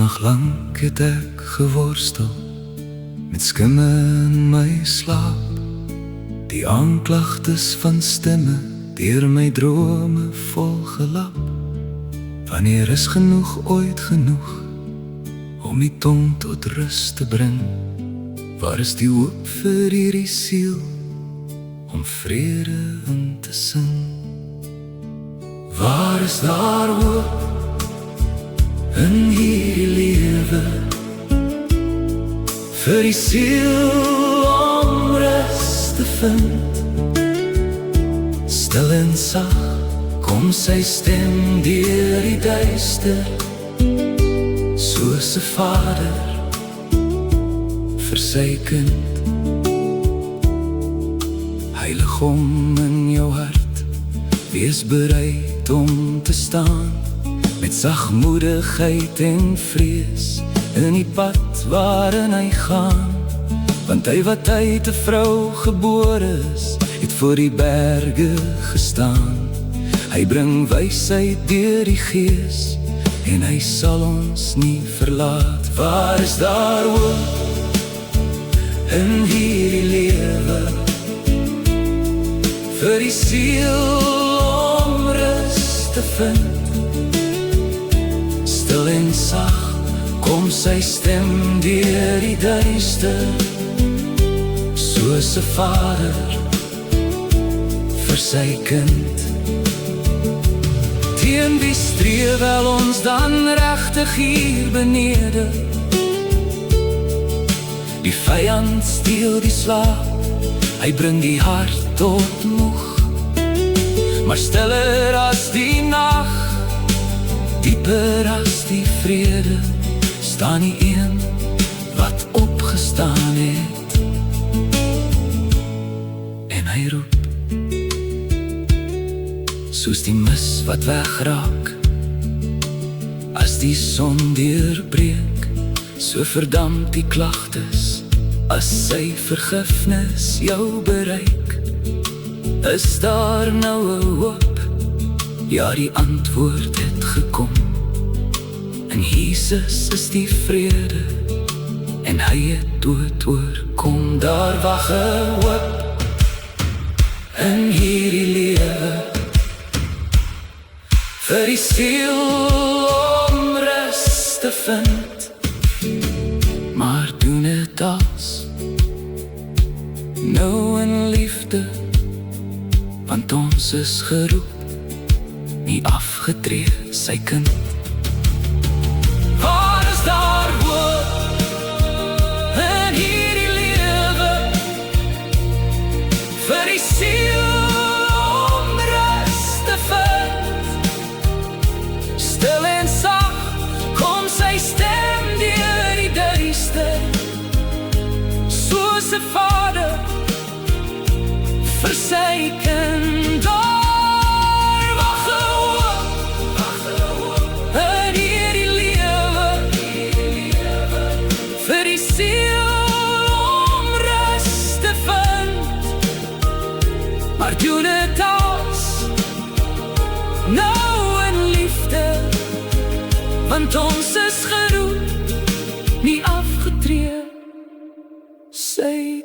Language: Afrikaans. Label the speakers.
Speaker 1: Naglank het ek geworstel met skimme in my slaap. Die aanklagtes van stemme deur my drome volgelap. Wanneer is genoeg ooit genoeg om die tong tot rus te bring? Waar is die hoop vir hierdie siel om vrede in te sing? Waar is daar hoop in hierdie lewe vir die siel om rus te vind? Stil en sag kom sy stem deur die duister, soos 'n vader vir sy kind. Heiligom in jou hart, wees bereid om te staan met sagmoedigheid en vrees in die pad waarin hy gaan. Want hy wat uit 'n vrou gebore is, het voor die berge gestaan. Hy bring wysheid deur die Gees en hy sal ons nie verlaat. Waar is daar hoop in hierdie lewe vir die siel om rus te vind? Stil en sag kom sy stem deur die duister, soos 'n vader vir sy kind. Teen wie streef wel ons dan regtig hier benede? Die vyand steel die slaap, hy bring die hart tot moeg. Maar stiller as die nag, dieper as die vrede, staan die een wat opgestaan het. En hy roep soos die mis wat wegraak as die son deurbreek. So verdamp die klagtes as sy vergifnis jou bereik. Is daar nou 'n hoop? Ja, die antwoord het gekom. In Jesus is die vrede en hy het dood oorkom. Daar wag 'n hoop in hierdie lewe vir die siel om rus te vind. Maar doen het as nou in liefde, want ons is geroep, nie afgetree sy kind. Waar is daar hoop in hierdie lewe vir die siel om rus te vind? Stil en sag kom sy stem deur die duister, soos 'n vader vir sy kind. Daar wag 'n hoop in hierdie lewe vir die siel om rus te vind. Maar doen het als nou in liefde, want ons is geroep, nie afgetree sy